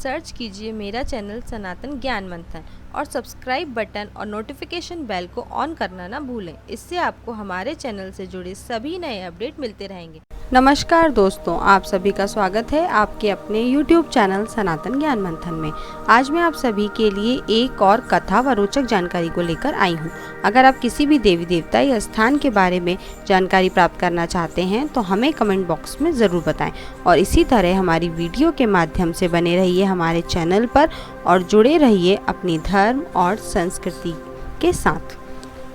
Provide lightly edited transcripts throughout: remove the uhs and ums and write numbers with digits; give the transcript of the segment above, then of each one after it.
Search कीजिए मेरा channel सनातन ज्ञान मंथन और सब्सक्राइब बटन और नोटिफिकेशन बेल को ऑन करना ना भूलें। इससे आपको हमारे चैनल से जुड़े सभी नए अपडेट मिलते रहेंगे। नमस्कार दोस्तों, आप सभी का स्वागत है आपके अपने YouTube चैनल सनातन ज्ञान मंथन में। आज मैं आप सभी के लिए एक और कथा व रोचक जानकारी को लेकर आई हूँ। अगर आप किसी भी देवी देवता या स्थान के बारे में जानकारी प्राप्त करना चाहते हैं तो हमें कमेंट बॉक्स में ज़रूर बताएं और इसी तरह हमारी वीडियो के माध्यम से बने रहिए हमारे चैनल पर और जुड़े रहिए अपनी धर्म और संस्कृति के साथ।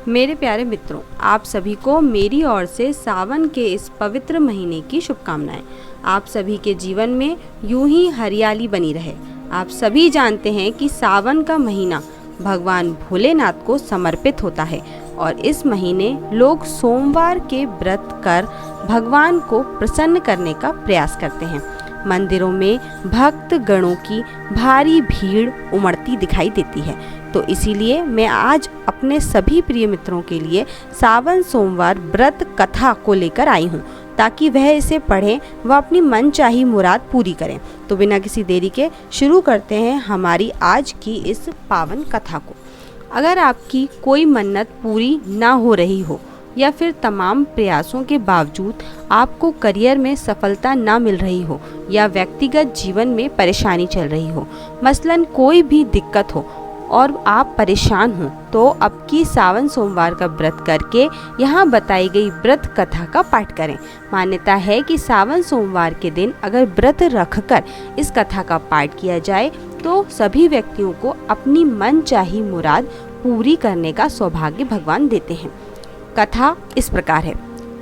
मेरे प्यारे मित्रों, आप सभी को मेरी ओर से सावन के इस पवित्र महीने की शुभकामनाएं। आप सभी के जीवन में यूं ही हरियाली बनी रहे। आप सभी जानते हैं कि सावन का महीना भगवान भोलेनाथ को समर्पित होता है और इस महीने लोग सोमवार के व्रत कर भगवान को प्रसन्न करने का प्रयास करते हैं। मंदिरों में भक्त गणों की भारी भीड़ उमड़ती दिखाई देती है। तो इसीलिए मैं आज अपने सभी प्रिय मित्रों के लिए सावन सोमवार व्रत कथा को लेकर आई हूँ ताकि वह इसे पढ़ें व अपनी मनचाही मुराद पूरी करें। तो बिना किसी देरी के शुरू करते हैं हमारी आज की इस पावन कथा को। अगर आपकी कोई मन्नत पूरी ना हो रही हो या फिर तमाम प्रयासों के बावजूद आपको करियर में सफलता ना मिल रही हो या व्यक्तिगत जीवन में परेशानी चल रही हो, मसलन कोई भी दिक्कत हो और आप परेशान हो, तो अब की सावन सोमवार का व्रत करके यहाँ बताई गई व्रत कथा का पाठ करें। मान्यता है कि सावन सोमवार के दिन अगर व्रत रखकर इस कथा का पाठ किया जाए तो सभी व्यक्तियों को अपनी मनचाही मुराद पूरी करने का सौभाग्य भगवान देते हैं। कथा इस प्रकार है।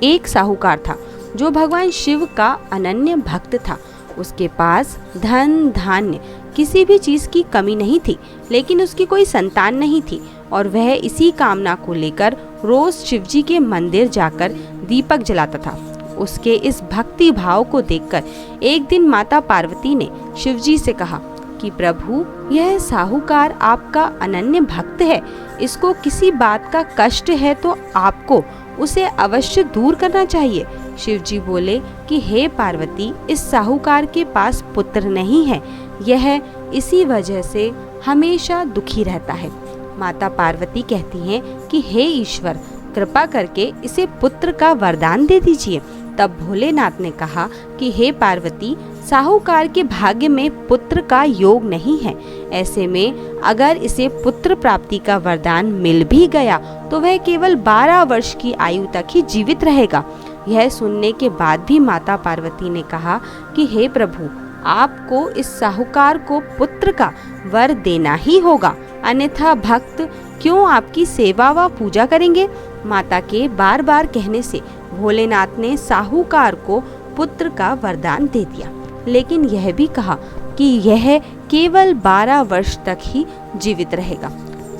एक साहूकार था जो भगवान शिव का अनन्य भक्त था। उसके पास धन धान्य किसी भी चीज की कमी नहीं थी, लेकिन उसकी कोई संतान नहीं थी और वह इसी कामना को लेकर रोज शिवजी के मंदिर जाकर दीपक जलाता था। उसके इस भक्ति भाव को देखकर एक दिन माता पार्वती ने शिवजी से कहा कि प्रभु, यह साहूकार आपका अनन्य भक्त है, इसको किसी बात का कष्ट है तो आपको उसे अवश्य दूर करना चाहिए। शिवजी बोले कि हे पार्वती, इस साहूकार के पास पुत्र नहीं है, यह इसी वजह से हमेशा दुखी रहता है। माता पार्वती कहती हैं कि हे ईश्वर, कृपा करके इसे पुत्र का वरदान दे दीजिए। तब भोलेनाथ ने कहा कि हे पार्वती, साहूकार के भाग्य में पुत्र का योग नहीं है। ऐसे में अगर इसे पुत्र प्राप्ति का वरदान मिल भी गया तो वह केवल 12 वर्ष की आयु तक ही जीवित रहेगा। यह सुनने के बाद भी माता पार्वती ने कहा कि हे प्रभु, आपको इस साहूकार को पुत्र का वर देना ही होगा, अन्यथा भक्त क्यों आपकी सेवा व पूजा करेंगे। माता के बार बार कहने से भोलेनाथ ने साहूकार को पुत्र का वरदान दे दिया, लेकिन यह भी कहा कि यह केवल 12 वर्ष तक ही जीवित रहेगा।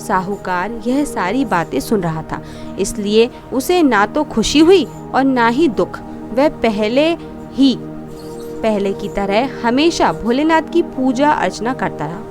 साहूकार यह सारी बातें सुन रहा था, इसलिए उसे ना तो खुशी हुई और ना ही दुख। वह पहले की तरह हमेशा भोलेनाथ की पूजा अर्चना करता रहा।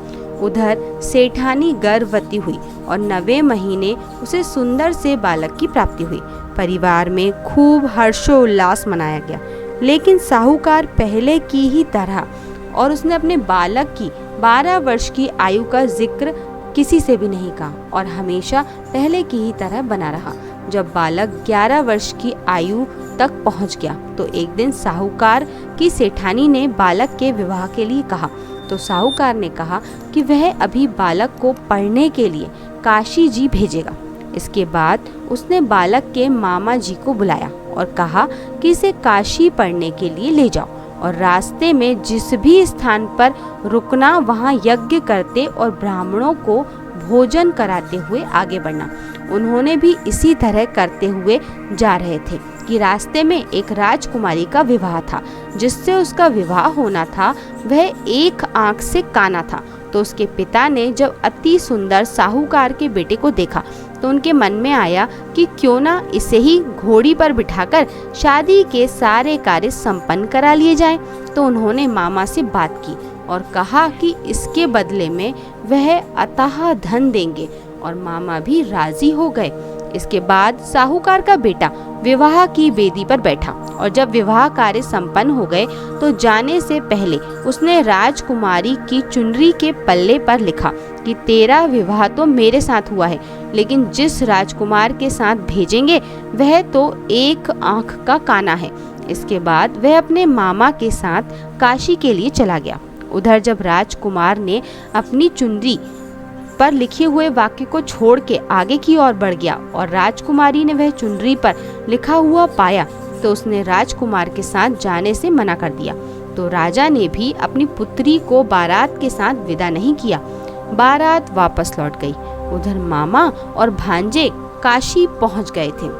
उधर सेठानी गर्भवती हुई और 9वें महीने उसे सुंदर से बालक की प्राप्ति हुई। परिवार में खूब हर्षोल्लास मनाया गया, लेकिन साहूकार पहले की ही तरह और उसने अपने बालक की 12 वर्ष की आयु का जिक्र किसी से भी नहीं कहा और हमेशा पहले की ही तरह बना रहा। जब बालक 11 वर्ष की आयु तक पहुंच गया तो एक दिन साहूकार की सेठानी ने बालक के विवाह के लिए कहा। तो साहूकार ने कहा कि वह अभी बालक को पढ़ने के लिए काशी जी भेजेगा। इसके बाद उसने बालक के मामा जी को बुलाया और कहा कि इसे काशी पढ़ने के लिए ले जाओ और रास्ते में जिस भी स्थान पर रुकना वहां यज्ञ करते और ब्राह्मणों को भोजन कराते हुए आगे बढ़ना। उन्होंने भी इसी तरह करते हुए जा रहे थे कि रास्ते में एक राजकुमारी का विवाह था। जिससे उसका विवाह होना था वह एक आंख से काना था। तो उसके पिता ने जब अति सुंदर साहूकार के बेटे को देखा तो उनके मन में आया कि क्यों ना इसे ही घोड़ी पर बिठाकर शादी के सारे कार्य संपन्न करा लिए जाएं। तो उन्होंने मामा से बात की और कहा कि इसके बदले में वह अथाह धन देंगे और मामा भी राजी हो गए। इसके बाद साहूकार का बेटा विवाह की बेदी पर बैठा और जब विवाह कार्य संपन्न हो गए तो जाने से पहले उसने राजकुमारी की चुनरी के पल्ले पर लिखा कि तेरा विवाह तो मेरे साथ हुआ है, लेकिन जिस राजकुमार के साथ भेजेंगे वह तो एक आंख का काना है। इसके बाद वह अपने मामा के साथ काशी के लिए चला गया। उधर जब राजकुमार ने अपनी चुनरी पर लिखे हुए वाक्य को छोड़ के आगे की ओर बढ़ गया और राजकुमारी ने वह चुनरी पर लिखा हुआ पाया तो उसने राजकुमार के साथ जाने से मना कर दिया। तो राजा ने भी अपनी पुत्री को बारात के साथ विदा नहीं किया। बारात वापस लौट गई। उधर मामा और भांजे काशी पहुंच गए थे।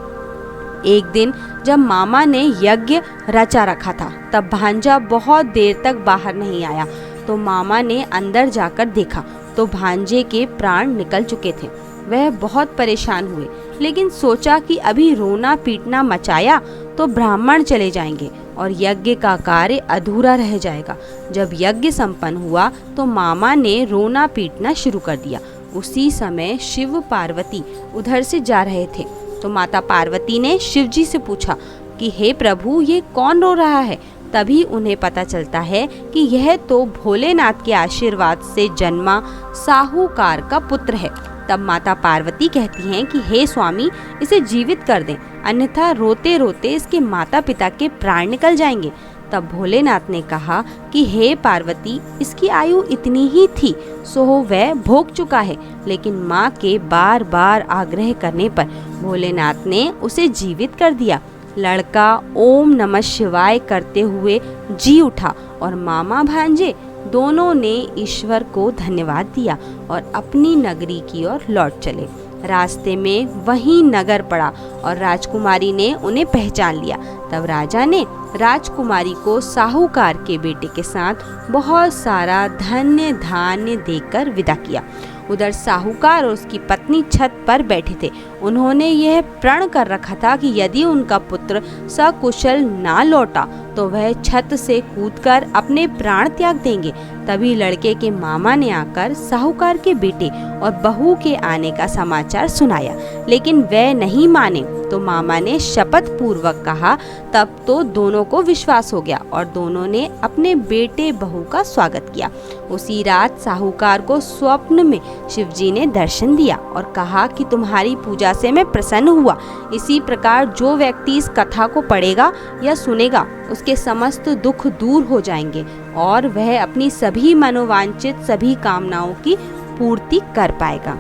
एक दिन जब मामा ने यज्ञ रचा रखा था तब भांजा बहुत देर तक बाहर नहीं आया। तो मामा ने अंदर जाकर देखा तो भांजे के प्राण निकल चुके थे। वह बहुत परेशान हुए, लेकिन सोचा कि अभी रोना पीटना मचाया तो ब्राह्मण चले जाएंगे और यज्ञ का कार्य अधूरा रह जाएगा। जब यज्ञ संपन्न हुआ तो मामा ने रोना पीटना शुरू कर दिया। उसी समय शिव पार्वती उधर से जा रहे थे तो माता पार्वती ने शिव जी से पूछा कि हे प्रभु, ये कौन रो रहा है। तभी उन्हें पता चलता है कि यह तो भोलेनाथ के आशीर्वाद से जन्मा साहूकार का पुत्र है। तब माता पार्वती कहती हैं कि हे स्वामी, इसे जीवित कर दें, अन्यथा रोते रोते इसके माता पिता के प्राण निकल जाएंगे। तब भोलेनाथ ने कहा कि हे पार्वती, इसकी आयु इतनी ही थी सो वह भोग चुका है। लेकिन माँ के बार बार आग्रह करने पर भोलेनाथ ने उसे जीवित कर दिया। लड़का ओम नमः शिवाय करते हुए जी उठा और मामा भांजे दोनों ने ईश्वर को धन्यवाद दिया और अपनी नगरी की ओर लौट चले। रास्ते में वहीं नगर पड़ा और राजकुमारी ने उन्हें पहचान लिया। तब राजा ने राजकुमारी को साहूकार के बेटे के साथ बहुत सारा धन्य धान्य देकर विदा किया। उधर साहूकार और उसकी पत्नी छत पर बैठे थे। उन्होंने यह प्रण कर रखा था कि यदि उनका पुत्र सकुशल ना लौटा तो वह छत से कूदकर अपने प्राण त्याग देंगे। तभी लड़के के मामा ने आकर साहूकार के बेटे और बहू के आने का समाचार सुनाया, लेकिन वह नहीं माने। तो मामा ने शपथ पूर्वक कहा। तब तो दोनों को विश्वास हो गया और दोनों ने अपने बेटे बहू का स्वागत किया। उसी रात साहूकार को स्वप्न में शिवजी ने दर्शन दिया और कहा कि तुम्हारी पूजा से मैं प्रसन्न हुआ। इसी प्रकार जो व्यक्ति इस कथा को पढ़ेगा या सुनेगा उसके समस्त दुख दूर हो जाएंगे और वह अपनी सभी मनोवांछित सभी कामनाओं की पूर्ति कर पाएगा।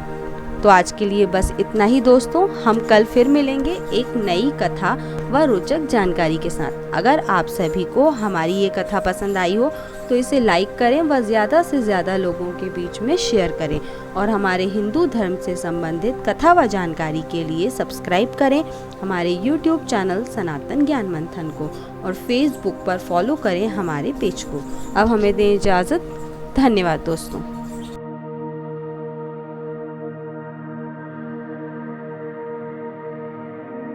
तो आज के लिए बस इतना ही दोस्तों। हम कल फिर मिलेंगे एक नई कथा व रोचक जानकारी के साथ। अगर आप सभी को हमारी ये कथा पसंद आई हो तो इसे लाइक करें व ज़्यादा से ज़्यादा लोगों के बीच में शेयर करें और हमारे हिंदू धर्म से संबंधित कथा व जानकारी के लिए सब्सक्राइब करें हमारे YouTube चैनल सनातन ज्ञान मंथन को और फेसबुक पर फॉलो करें हमारे पेज को। अब हमें दें इजाज़त। धन्यवाद दोस्तों।